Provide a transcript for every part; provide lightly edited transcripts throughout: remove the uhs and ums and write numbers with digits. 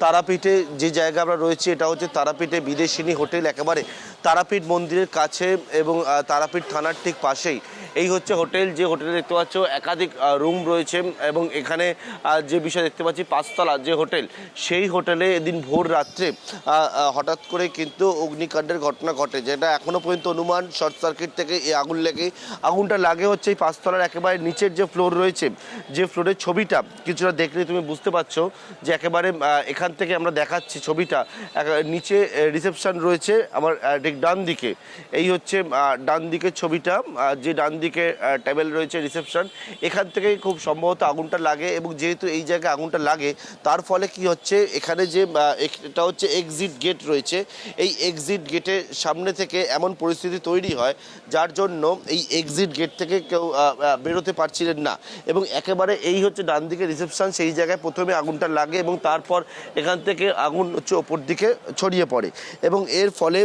তারাপীঠে যে জায়গা আমরা রয়েছি এটা হচ্ছে তারাপীঠে বিদেশিনী হোটেল, একেবারে তারাপীঠ মন্দিরের কাছে এবং তারাপীঠ থানার ঠিক পাশেই এই হচ্ছে হোটেল। যে হোটেলে দেখতে পাচ্ছ একাধিক রুম রয়েছে এবং এখানে যে বিষয় দেখতে পাচ্ছি পাঁচতলা যে হোটেল, সেই হোটেলে এদিন ভোর রাত্রে হঠাৎ করে কিন্তু অগ্নিকাণ্ডের ঘটনা ঘটে, যেটা এখনও পর্যন্ত অনুমান শর্ট সার্কিট থেকে এই আগুনটা লাগে হচ্ছে এই পাঁচতলার একেবারে নিচের যে ফ্লোর রয়েছে, যে ফ্লোরের ছবিটা কিছুটা দেখলে তুমি বুঝতে পারছো যে একেবারে এখান থেকে আমরা দেখাচ্ছি ছবিটা, নিচে রিসেপশন রয়েছে আমার ঠিক ডান দিকে। এই হচ্ছে ডান দিকের ছবিটা, যে ডান দিকে টেবিল রয়েছে রিসেপশন, এখান থেকেই খুব সম্ভবত আগুনটা লাগে। এবং যেহেতু এই জায়গায় আগুনটা লাগে তার ফলে কি হচ্ছে, এখানে যে এটা হচ্ছে এক্সিট গেট রয়েছে, এই এক্সিট গেটের সামনে থেকে এমন পরিস্থিতি তৈরি হয় যার জন্য এই এক্সিট গেট থেকে কেউ বেরোতে পারছিলেন না। এবং একেবারে এই হচ্ছে ডান দিকে রিসেপশন, সেই জায়গায় প্রথমে আগুনটা লাগে এবং তারপর এখান থেকে আগুন হচ্ছে ওপর দিকে ছড়িয়ে পড়ে। এবং এর ফলে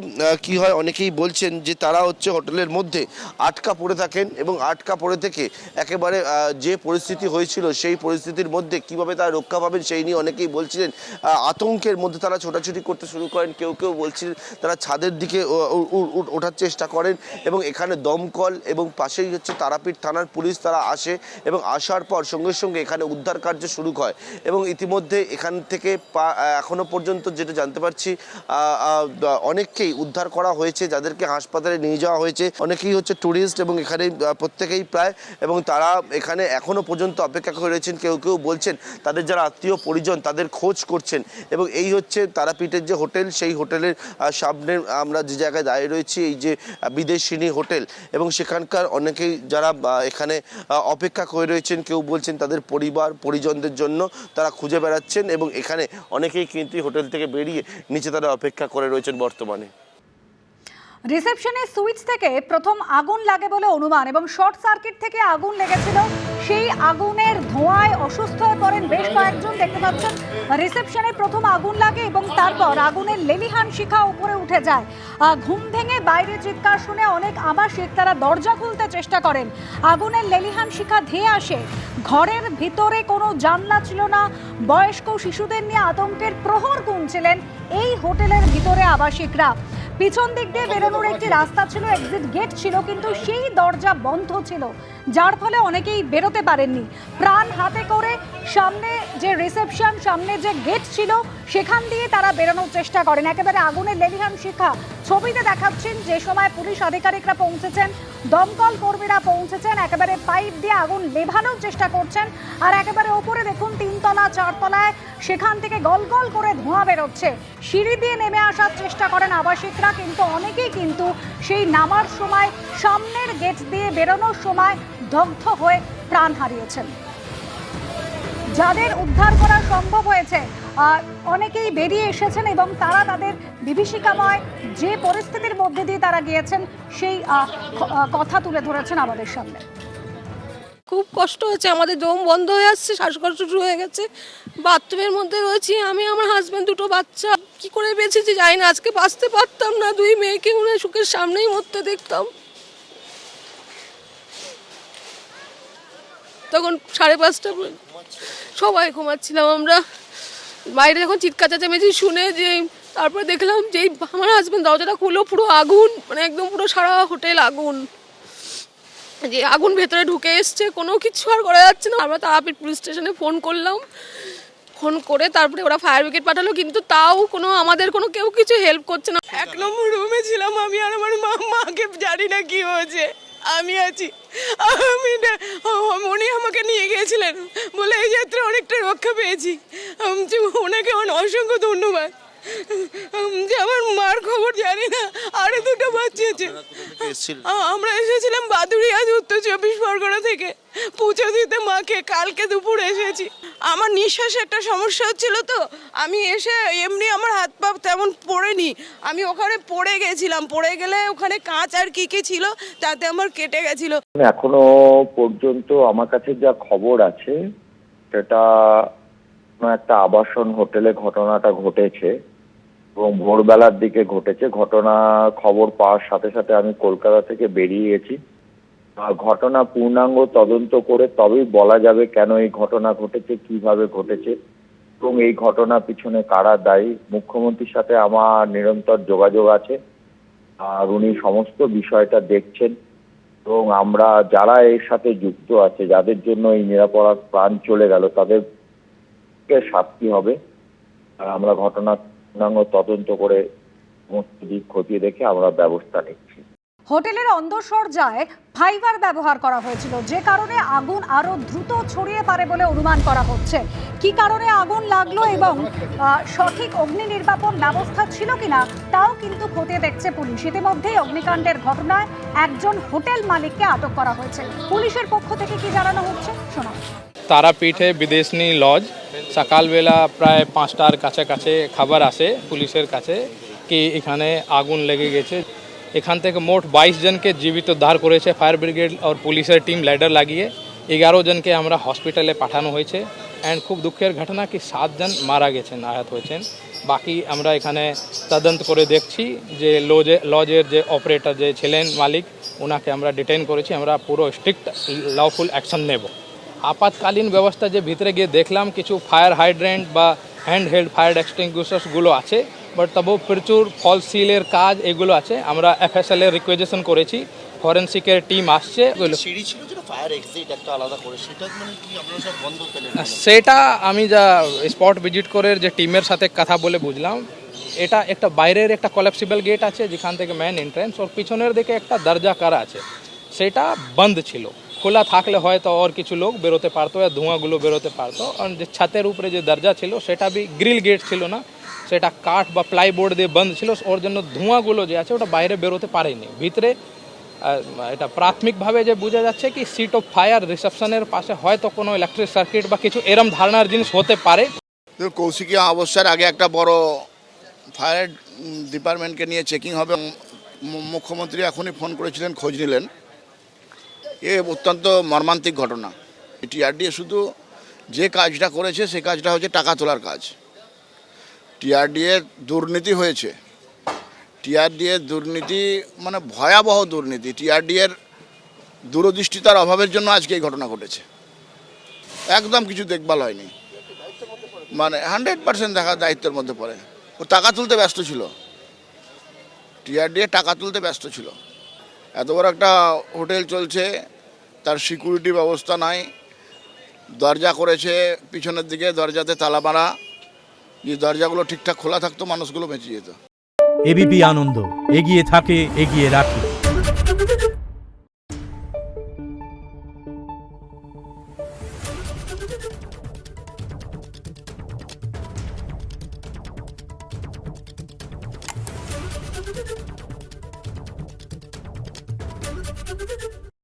কি হয়, অনেকেই বলছেন যে তারা হচ্ছে হোটেলের মধ্যে আটকা পড়ে থাকেন এবং আটকা পড়ে থেকে একেবারে যে পরিস্থিতি হয়েছিল সেই পরিস্থিতির মধ্যে কিভাবে তারা রক্ষা পাবেন সেই নিয়ে অনেকেই বলছিলেন। আতঙ্কের মধ্যে তারা ছোটাছুটি করতে শুরু করেন, কেউ কেউ বলছিলেন তারা ছাদের দিকে ওঠার চেষ্টা করেন। এবং এখানে দমকল এবং পাশেই হচ্ছে তারাপীঠ থানার পুলিশ তারা আসে এবং আসার পর সঙ্গে সঙ্গে এখানে উদ্ধার কার্য শুরু হয়। এবং ইতিমধ্যে এখান থেকে এখনো পর্যন্ত যেটা জানতে পারছি অনেককেই উদ্ধার করা হয়েছে, যাদেরকে হাসপাতালে নিয়ে যাওয়া হয়েছে। অনেকেই হচ্ছে ট্যুরিস্ট এবং এখানে প্রত্যেকেই প্রায়, এবং তারা এখানে এখনো পর্যন্ত অপেক্ষা করে রয়েছেন। কেউ কেউ বলছেন তাদের যারা আত্মীয় পরিজন তাদের খোঁজ করছেন। এবং এই হচ্ছে তারাপীঠের যে হোটেল, সেই হোটেলের সামনে আমরা যে জায়গায় দাঁড়িয়ে রয়েছি, এই যে বিদেশিনী হোটেল, এবং সেখানকার অনেকেই যারা এখানে অপেক্ষা করে রয়েছেন, কেউ বলছেন তাদের পরিবার পরিজনদের জন্য তারা খুঁজে বেড়াচ্ছেন। এবং এখানে অনেকেই কিন্তু হোটেল থেকে বেরিয়ে নিচে তারা অপেক্ষা করে রয়েছেন বর্তমানে। রিসেপশনের সুইচ থেকে প্রথম আগুন লাগে বলে অনুমান এবং শর্ট সার্কিট থেকে আগুন লেগেছিল। সেই আগুনের ধোঁয়ায় অসুস্থ হয়ে পড়েন বেশ কয়েকজন। দেখতে পাচ্ছেন রিসেপশনে প্রথম আগুন লাগে এবং তারপর আগুনের লেলিহান শিখা উপরে উঠে যায়। ঘুম ভেঙে বাইরে চিৎকার শুনে অনেক আবাসিক তারা দরজা খুলতে চেষ্টা করেন। আগুনের লেলিহান শিখা ধেয়ে আসে। ঘরের ভিতরে কোনো জানলা ছিল না। বয়স্ক শিশুদের নিয়ে আতঙ্কের প্রহর গুনছিলেন এই হোটেলের ভিতরে আবাসিকরা। পিছন দিক দিয়ে বেরোনোর একটি রাস্তা ছিল, এক্সিট গেট ছিল, কিন্তু সেই দরজা বন্ধ ছিল, যার ফলে অনেকেই বেরোতে পারেননি। প্রাণ হাতে করে সামনে যে রিসেপশন, সামনে যে গেট ছিল, সেখান দিয়ে তারা বেরোনোর চেষ্টা করেন। একেবারে আগুনের লেলিহান শিখা ছবিতে দেখাচ্ছেন। যে সময় পুলিশ আধিকারিকরা পৌঁছেছেন, দমকল কর্মীরা পৌঁছেছেন, একেবারে পাইপ দিয়ে আগুন নেভানোর চেষ্টা করছেন। আর একেবারে ওপরে দেখুন 3 তলা 4 তলায় সেখান থেকে গল গল করে ধোঁয়া বেরোচ্ছে। সিঁড়ি দিয়ে নেমে আসার চেষ্টা করেন আবাসিকরা, কিন্তু অনেকেই কিন্তু সেই নামার সময়, সামনের গেট দিয়ে বেরোনোর সময় দগ্ধ হয়ে প্রাণ হারিয়েছেন। যাদের উদ্ধার করা সম্ভব হয়েছে অনেকেই বেরিয়ে এসেছেন এবং তারা তাদের বিভীষিকাময় যে পরিস্থিতির মধ্যে দিয়ে তারা গিয়েছেন সেই কথা তুলে ধরেছেন আমাদের সামনে। খুব কষ্ট হচ্ছে, আমাদের দম বন্ধ হয়ে আসছে, শ্বাসকষ্ট শুরু হয়ে গেছে। বাথরুমের মধ্যে রয়েছি আমি, আমার হাজব্যান্ড, 2টো বাচ্চা। কি করে বেঁচেছি জানি না। আজকে বাঁচতে পারতাম না, 2 মেয়েকে উনি সুখের সামনেই মরতে দেখতাম। তখন 5:30 সবাই ঘুমাচ্ছিলাম আমরা। বাইরে যখন চিৎকার চেঁচামেচি শুনে যে তারপরে দেখলাম যে আমার হাজব্যান্ড দরজাটা খুললো, পুরো আগুন, মানে একদম পুরো সারা হোটেল আগুন, যে আগুন ভেতরে ঢুকে এসছে, কোনো কিছু আর করা যাচ্ছে না। আমরা তারাপীঠ পুলিশ স্টেশনে ফোন করলাম, ফোন করে তারপরে ওরা ফায়ার ব্রিগেড পাঠালো, কিন্তু তাও আমাদের কেউ কিছু হেল্প করছে না। 1 নম্বর রুমে ছিলাম আমি আর আমার মাকে জানি না কি হয়েছে। আমি আছি, উনি আমাকে নিয়ে গিয়েছিলেন বলে এই যাত্রা অনেকটা রক্ষা পেয়েছি। ওনাকে অসংখ্য ধন্যবাদ। যে আমার মার খবর জানি না, আরো 2টো বাচ্চা আছে। আমরা এসেছিলাম বাদুড়িয়া, উত্তর 24 পরগনা থেকে পুজো দিতে মাকে। কালকে দুপুরে এসেছি। আমার নিঃশ্বাসে একটা সমস্যা হচ্ছিল, তো আমি এসে এমনি আমার হাত পা তেমন পড়েনি, আমি ওখানে পড়ে গেছিলাম। পড়ে গেলে ওখানে কাঁচ আর কি কি ছিল তাতে আমার কেটে গেছিল। এখনো পর্যন্ত আমার কাছে যা খবর আছে সেটা একটা আবাসন হোটেলে ঘটনাটা ঘটেছে এবং ভোরবেলার দিকে ঘটেছে। খবর পাওয়ার সাথে সাথে আমি কলকাতা থেকে বেরিয়ে গেছি। ঘটনা পূর্ণাঙ্গ তদন্ত করে তবেই বলা যাবে কেন এই ঘটনা ঘটেছে, কিভাবে ঘটেছে। এবং এই ঘটনার পিছনে কারা দায়ী। মুখ্যমন্ত্রীর সাথে আমার নিরন্তর যোগাযোগ আছে, আর উনি সমস্ত বিষয়টা দেখছেন এবং আমরা যারা এর সাথে যুক্ত আছে, যাদের জন্য এই নিরাপরাধ প্রাণ চলে গেল, তাদেরকে শাস্তি হবে। আর আমরা ঘটনার পূর্ণাঙ্গ তদন্ত করে সমস্ত দিক খতিয়ে দেখে আমরা ব্যবস্থা নিচ্ছি। হোটেলের অন্দরসজ্জায় ফাইবার ব্যবহার করা হয়েছিল, যে কারণে আগুন আরো দ্রুত ছড়িয়ে পড়ে বলে অনুমান করা হচ্ছে। কি কারণে আগুন লাগলো এবং সঠিক অগ্নি নির্বাপন ব্যবস্থা ছিল কিনা তাও কিন্তু খতিয়ে দেখছে পুলিশ। ইতিমধ্যেই অগ্নিকাণ্ডের ঘটনায় একজন হোটেল মালিককে আটক করা হয়েছে। পুলিশের পক্ষ থেকে কি জানানো হচ্ছে শোনা। তারাপীঠে বিদেশনি লজ সকালবেলা প্রায় 5টার কাছাকাছি খবর আসে পুলিশের কাছে কি এখানে আগুন লেগে গেছে। এখান থেকে মোট 22 জনকে জীবিত উদ্ধার করেছে ফায়ার ব্রিগেড আর পুলিশের টিম ল্যাডার লাগিয়ে। 11 জনকে আমরা হসপিটালে পাঠানো হয়েছে। অ্যান্ড খুব দুঃখের ঘটনা কি 7 জন মারা গেছেন, আহত হয়েছেন। বাকি আমরা এখানে তদন্ত করে দেখছি যে লজের যে অপারেটর যে ছিলেন মালিক, ওনাকে আমরা ডিটেইন করেছি। আমরা পুরো স্ট্রিক্ট লফুল অ্যাকশন নেব। আপাতকালীন ব্যবস্থা যে ভিতরে গিয়ে দেখলাম কিছু ফায়ার হাইড্রেন্ট বা হ্যান্ড হেল্ড ফায়ার এক্সটিংগুইশার্সগুলো আছে, বাট তবু প্রচুর ফলস সিলের কাজ এগুলো আছে। আমরা FSL এর রিকোয়েজিশন করেছি, ফরেন্সিকের টিম আসছে। সিঁড়ি ছিল যেটা ফায়ার এক্সিট একটা আলাদা করে, সেটা মানে কি আপনারা সব বন্ধ পেলেন? সেটা আমি যা স্পট ভিজিট করে যে টিমের সাথে কথা বলে বুঝলাম, এটা একটা বাইরের একটা কলাপসিবল গেট আছে যেখান থেকে মেন এন্ট্রেন্স, ওর পিছনের দিকে একটা দরজা করা আছে, সেটা বন্ধ ছিল। খোলা থাকলে হয়তো আর কিছু লোক বেরোতে পারতো, আর ধোঁয়াগুলো বেরোতে পারতো। আর যে ছাতের উপরে যে দরজা ছিল সেটা বি গ্রিল গেট ছিল না, সেটা কাঠ বা প্লাইবোর্ড দিয়ে বন্ধ ছিল। ওর জন্য ধোঁয়াগুলো যে আছে ওটা বাইরে বেরোতে পারেনি। ভিতরে এটা প্রাথমিকভাবে যে বোঝা যাচ্ছে কি সিট অফ ফায়ার রিসেপশনের পাশে হয়তো কোনো ইলেকট্রিক সার্কিট বা কিছু এরম ধারণার জিনিস হতে পারে। কৌশিকী অবস্যার আগে একটা বড় ফায়ার ডিপার্টমেন্টকে নিয়ে চেকিং হবে। মুখ্যমন্ত্রী এখনই ফোন করেছিলেন, খোঁজ নিলেন। এ অত্যন্ত মর্মান্তিক ঘটনা। টিআরডিএ শুধু যে কাজটা করেছে সে কাজটা হচ্ছে টাকা তোলার কাজ। টিআরডিএ দুর্নীতি হয়েছে। টিআরডিএ দুর্নীতি মানে ভয়াবহ দুর্নীতি। টিআরডিএর দূরদৃষ্টিতার অভাবের জন্য আজকে এই ঘটনা ঘটেছে। একদম কিছু দেখভাল হয়নি, মানে 100% দেখা দায়িত্বের মধ্যে পড়ে। ও টাকা তুলতে ব্যস্ত ছিল, টিআরডিএ টাকা তুলতে ব্যস্ত ছিল। এত বড় একটা হোটেল চলছে, তার সিকিউরিটি ব্যবস্থা নাই। দরজা করেছে পিছনের দিকে, দরজাতে তালা মারা। যে দরজাগুলো ঠিকঠাক খোলা থাকতো মানুষগুলো বেঁচে যেত। এবিপি আনন্দ এগিয়ে থাকে, এগিয়ে রাখে।